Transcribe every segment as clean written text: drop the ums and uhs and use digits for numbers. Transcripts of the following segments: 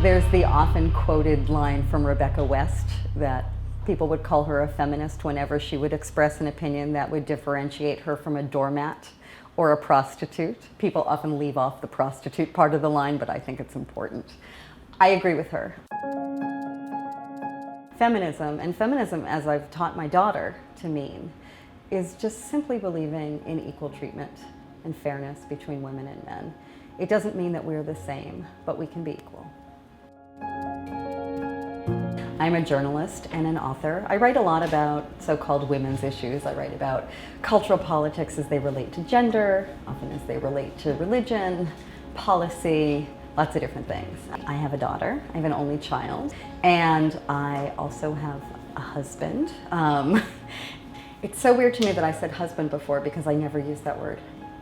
There's the often quoted line from Rebecca West that people would call her a feminist whenever she would express an opinion that would differentiate her from a doormat or a prostitute. People often leave off the prostitute part of the line, but I think it's important. I agree with her. Feminism, and feminism as I've taught my daughter to mean, is just simply believing in equal treatment and fairness between women and men. It doesn't mean that we're the same, but we can be equal. I'm a journalist and an author. I write a lot about so-called women's issues. I write about cultural politics as they relate to gender, often as they relate to religion, policy, lots of different things. I have a daughter, I have an only child, and I also have a husband. It's so weird to me that I said husband before because I never used that word.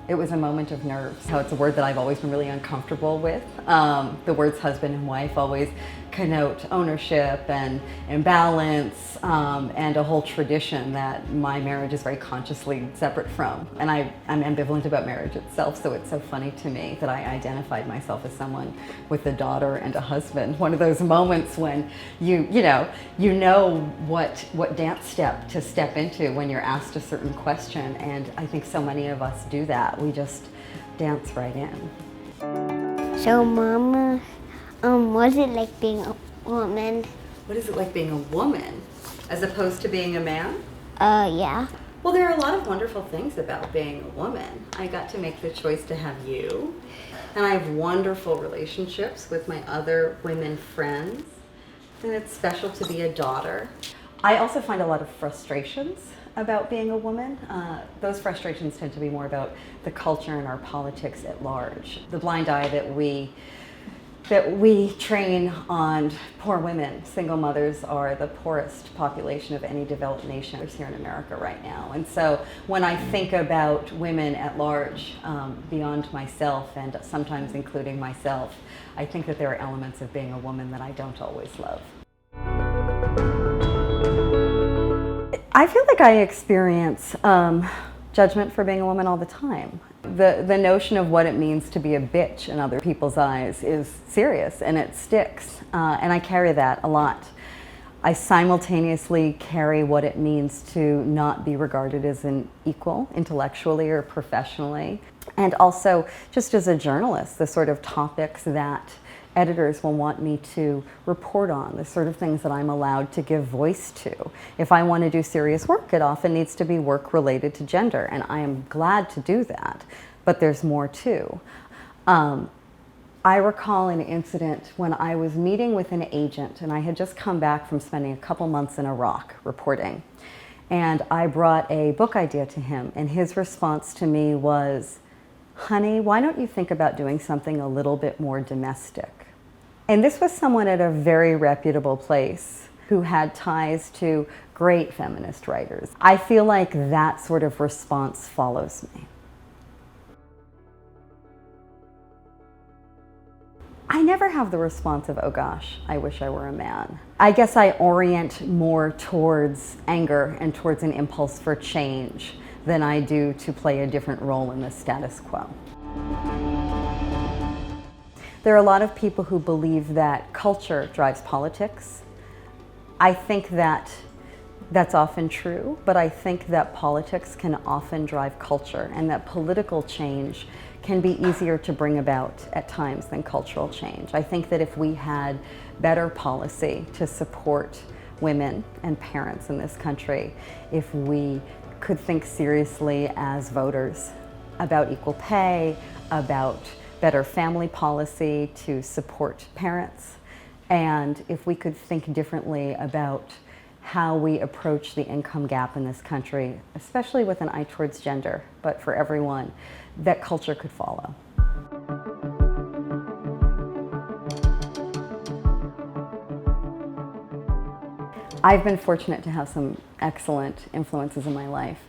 It was a moment of nerves. So it's a word that I've always been really uncomfortable with. The words husband and wife always connote ownership and balance and a whole tradition that my marriage is very consciously separate from. And I'm ambivalent about marriage itself, so it's so funny to me that I identified myself as someone with a daughter and a husband. One of those moments when you know what dance step to step into when you're asked a certain question, and I think so many of us do that. We just dance right in. So Mama, what's it like being a woman? What is it like being a woman as opposed to being a man? Yeah. Well, there are a lot of wonderful things about being a woman. I got to make the choice to have you, and I have wonderful relationships with my other women friends, and it's special to be a daughter. I also find a lot of frustrations about being a woman. Those frustrations tend to be more about the culture and our politics at large. The blind eye that we train on poor women. Single mothers are the poorest population of any developed nation here in America right now. And so when I think about women at large, beyond myself and sometimes including myself, I think that there are elements of being a woman that I don't always love. I feel like I experience judgment for being a woman all the time. The notion of what it means to be a bitch in other people's eyes is serious and it sticks, and I carry that a lot. I simultaneously carry what it means to not be regarded as an equal intellectually or professionally, and also just as a journalist, the sort of topics that editors will want me to report on, the sort of things that I'm allowed to give voice to. If I want to do serious work, it often needs to be work related to gender, and I am glad to do that, but there's more too. I recall an incident when I was meeting with an agent, and I had just come back from spending a couple months in Iraq reporting, and I brought a book idea to him, and his response to me was, "Honey, why don't you think about doing something a little bit more domestic?" And this was someone at a very reputable place who had ties to great feminist writers. I feel like that sort of response follows me. I never have the response of, oh gosh, I wish I were a man. I guess I orient more towards anger and towards an impulse for change than I do to play a different role in the status quo. There are a lot of people who believe that culture drives politics. I think that that's often true, but I think that politics can often drive culture, and that political change can be easier to bring about at times than cultural change. I think that if we had better policy to support women and parents in this country, if we could think seriously as voters about equal pay, about better family policy to support parents, and if we could think differently about how we approach the income gap in this country, especially with an eye towards gender, but for everyone, that culture could follow. I've been fortunate to have some excellent influences in my life.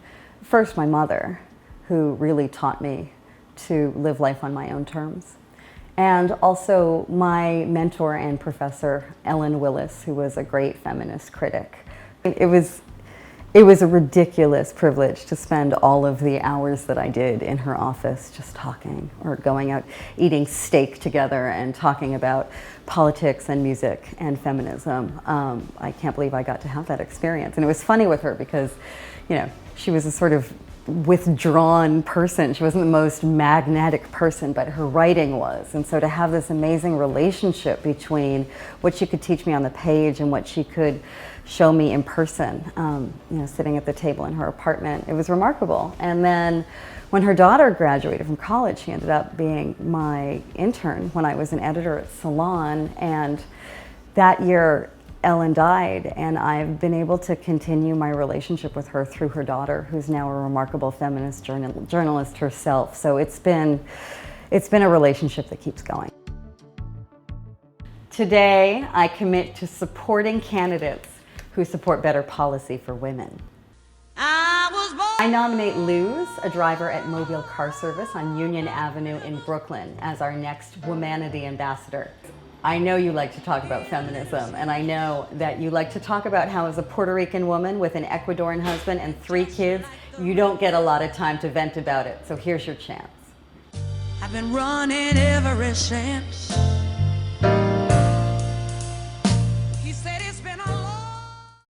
First, my mother, who really taught me to live life on my own terms. And also my mentor and professor, Ellen Willis, who was a great feminist critic. It was It was a ridiculous privilege to spend all of the hours that I did in her office just talking, or going out eating steak together and talking about politics and music and feminism. I can't believe I got to have that experience. And it was funny with her because, you know, she was a sort of withdrawn person. She wasn't the most magnetic person, but her writing was. And so to have this amazing relationship between what she could teach me on the page and what she could show me in person, you know, sitting at the table in her apartment, it was remarkable. And then when her daughter graduated from college, she ended up being my intern when I was an editor at Salon. And that year, Ellen died, and I've been able to continue my relationship with her through her daughter, who's now a remarkable feminist journalist herself. So it's been a relationship that keeps going. Today, I commit to supporting candidates who support better policy for women. I nominate Luz, a driver at Mobile Car Service on Union Avenue in Brooklyn, as our next Womanity Ambassador. I know you like to talk about feminism, and I know that you like to talk about how, as a Puerto Rican woman with an Ecuadorian husband and 3 kids, you don't get a lot of time to vent about it. So here's your chance. I've been running ever since. He said it's been a